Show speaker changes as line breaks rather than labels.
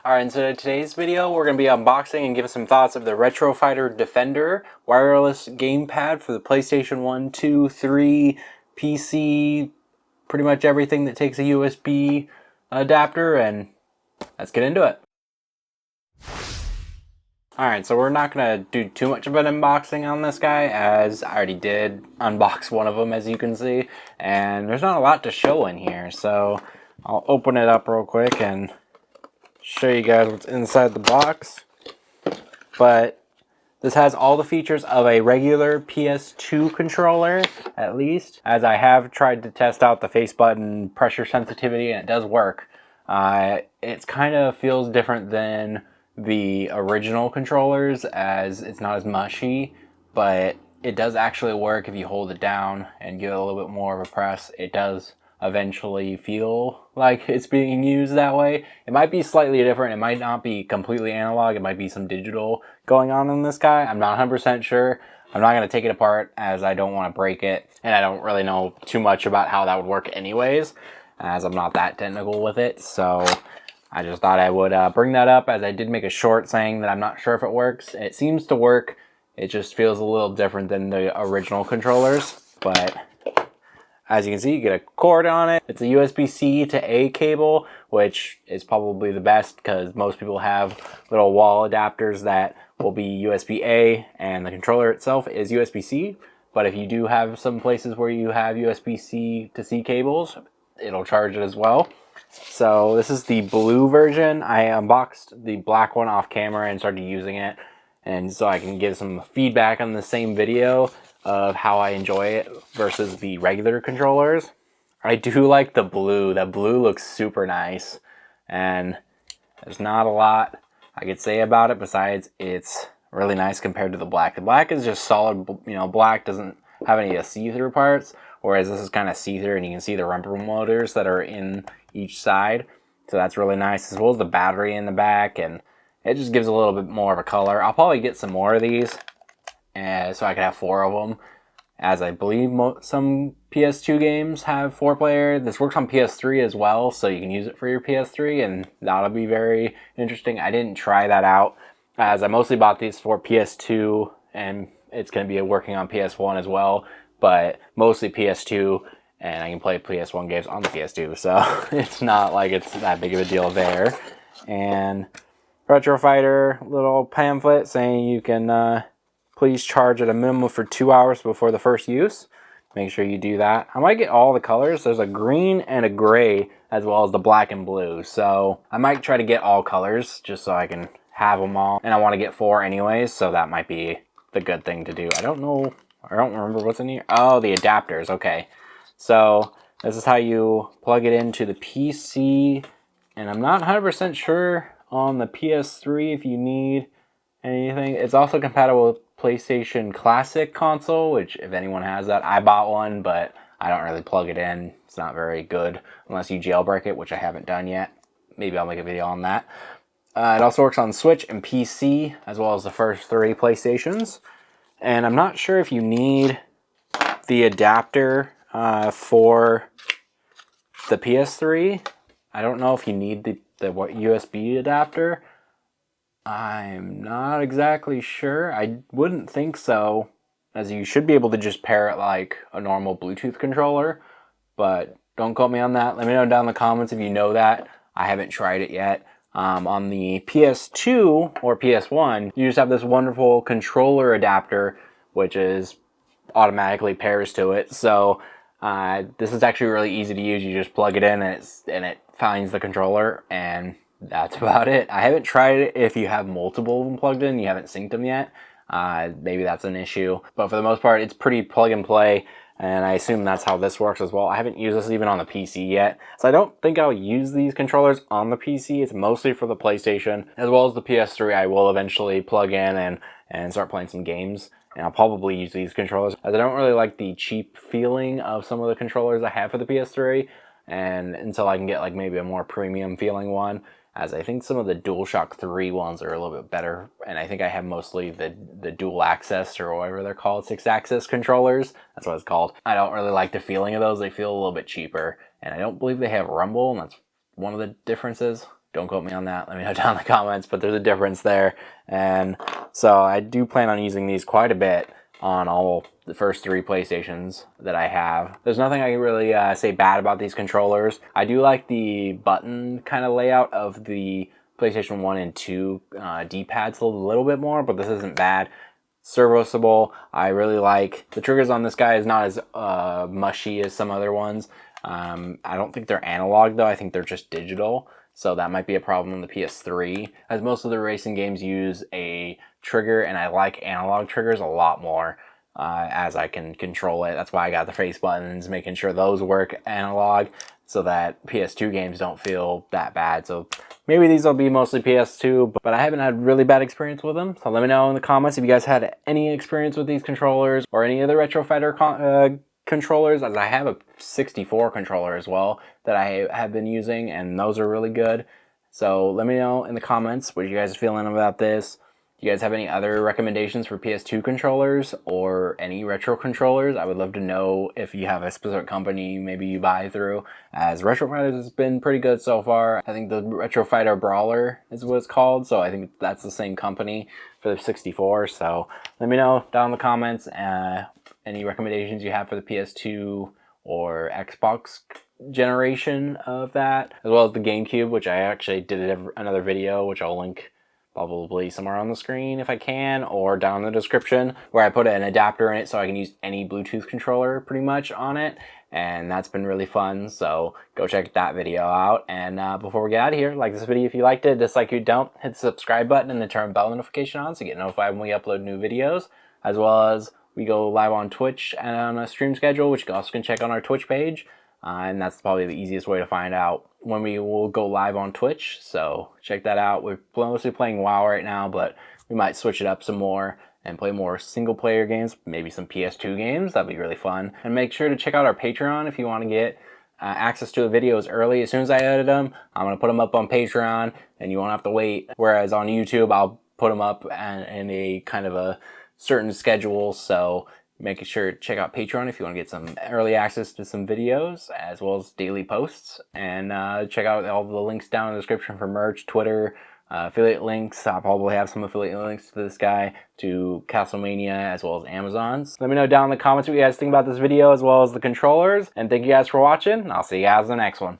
Alright, and so in today's video we're going to be unboxing and giving some thoughts of the Retro Fighter Defender wireless gamepad for the PlayStation 1, 2, 3, PC, pretty much everything that takes a USB adapter, and let's get into it. Alright, so we're not going to do too much of an unboxing on this guy, as I already did unbox one of them, as you can see, and there's not a lot to show in here, so I'll open it up real quick and show you guys what's inside the box. But this has all the features of a regular PS2 controller, at least, as I have tried to test out the face button pressure sensitivity, and it does work. It kind of feels different than the original controllers, as it's not as mushy, but it does actually work if you hold it down and give it a little bit more of a press. It does eventually feel like it's being used that way. It might be slightly different. It might not be completely analog. It might be some digital going on in this guy. I'm not 100% sure. I'm not going to take it apart, as I don't want to break it, and I don't really know too much about how that would work anyways, as I'm not that technical with it. So I just thought I would bring that up, as I did make a short saying that I'm not sure if it works. It seems to work. It just feels a little different than the original controllers, but as you can see, you get a cord on it. It's a USB-C to A cable, which is probably the best because most people have little wall adapters that will be USB-A, and the controller itself is USB-C. But if you do have some places where you have USB-C to C cables, it'll charge it as well. So this is the blue version. I unboxed the black one off camera and started using it, and so I can give some feedback on the same video of how I enjoy it versus the regular controllers. I do like the blue. That blue looks super nice, and there's not a lot I could say about it besides it's really nice compared to the black. The black is just solid, black doesn't have any see-through parts, whereas this is kind of see-through, and you can see the rumble motors that are in each side. So that's really nice, as well as the battery in the back, and it just gives a little bit more of a color. I'll probably get some more of these, so I could have 4 of them, as I believe some PS2 games have 4-player. This works on PS3 as well, so you can use it for your PS3, and that'll be very interesting. I didn't try that out, as I mostly bought these for PS2, and it's going to be working on PS1 as well, but mostly PS2, and I can play PS1 games on the PS2, so it's not like it's that big of a deal there. And Retro Fighter little pamphlet saying you can please charge at a minimum for 2 hours before the first use. Make sure you do that. I might get all the colors. There's a green and a gray, as well as the black and blue. So I might try to get all colors just so I can have them all. And I want to get 4 anyways, so that might be the good thing to do. I don't remember what's in here. Oh, the adapters. Okay. So this is how you plug it into the PC. And I'm not 100% sure on the PS3 if you need anything. It's also compatible with PlayStation Classic console, which if anyone has that, I bought one, but I don't really plug it in. It's not very good unless you jailbreak it, which I haven't done yet. Maybe I'll make a video on that. It also works on Switch and PC, as well as the first 3 PlayStations. And I'm not sure if you need the adapter for the PS3. I don't know if you need the USB adapter. I'm not exactly sure. I wouldn't think so, as you should be able to just pair it like a normal Bluetooth controller, but don't quote me on that. Let me know down in the comments if you know that. I haven't tried it yet. On the PS2 or PS1, you just have this wonderful controller adapter, which is automatically pairs to it. So this is actually really easy to use. You just plug it in, and it finds the controller, and that's about it. I haven't tried it if you have multiple of them plugged in, you haven't synced them yet. Maybe that's an issue. But for the most part, it's pretty plug and play, and I assume that's how this works as well. I haven't used this even on the PC yet, so I don't think I'll use these controllers on the PC. It's mostly for the PlayStation, as well as the PS3. I will eventually plug in and start playing some games, and I'll probably use these controllers, as I don't really like the cheap feeling of some of the controllers I have for the PS3, and until I can get like maybe a more premium feeling one, as I think some of the DualShock 3 ones are a little bit better, and I think I have mostly the dual access, or whatever they're called, 6-axis controllers. That's what it's called. I don't really like the feeling of those. They feel a little bit cheaper, and I don't believe they have rumble, and that's one of the differences. Don't quote me on that. Let me know down in the comments, but there's a difference there. And so I do plan on using these quite a bit on all the first 3 PlayStations that I have. There's nothing I can really say bad about these controllers. I do like the button kind of layout of the PlayStation 1 and 2 D-pads a little bit more, but this isn't bad. Serviceable. I really like the triggers on this guy is not as mushy as some other ones. I don't think they're analog though. I think they're just digital. So that might be a problem on the PS3, as most of the racing games use a trigger, and I like analog triggers a lot more as I can control it. That's why I got the face buttons, making sure those work analog so that PS2 games don't feel that bad. So maybe these will be mostly PS2, but I haven't had really bad experience with them. So let me know in the comments if you guys had any experience with these controllers or any other Retro Fighter controllers, as I have a 64 controller as well that I have been using, and those are really good. So let me know in the comments what you guys are feeling about this. Do you guys have any other recommendations for PS2 controllers or any retro controllers? I would love to know if you have a specific company maybe you buy through, as Retro Fighter has been pretty good so far. I think the Retro Fighter Brawler is what it's called, so I think that's the same company for the 64. So let me know down in the comments any recommendations you have for the PS2 or Xbox generation of that, as well as the GameCube, which I actually did another video, which I'll link probably somewhere on the screen if I can, or down in the description, where I put an adapter in it so I can use any Bluetooth controller pretty much on it, and that's been really fun. So go check that video out. And before we get out of here, like this video if you liked it, dislike if you don't, hit the subscribe button and then turn bell notification on so you get notified when we upload new videos, as well as we go live on Twitch and on a stream schedule, which you also can check on our Twitch page. And that's probably the easiest way to find out when we will go live on Twitch. So check that out. We're mostly playing WoW right now, but we might switch it up some more and play more single player games, maybe some PS2 games. That'd be really fun. And make sure to check out our Patreon if you want to get access to the videos early. As soon as I edit them, I'm going to put them up on Patreon and you won't have to wait. Whereas on YouTube, I'll put them up in a kind of a certain schedule. So make sure to check out Patreon if you want to get some early access to some videos, as well as daily posts. And check out all the links down in the description for merch, Twitter, affiliate links. I'll probably have some affiliate links to this guy, to Castlemania, as well as Amazon's. Let me know down in the comments what you guys think about this video, as well as the controllers. And thank you guys for watching. I'll see you guys in the next one.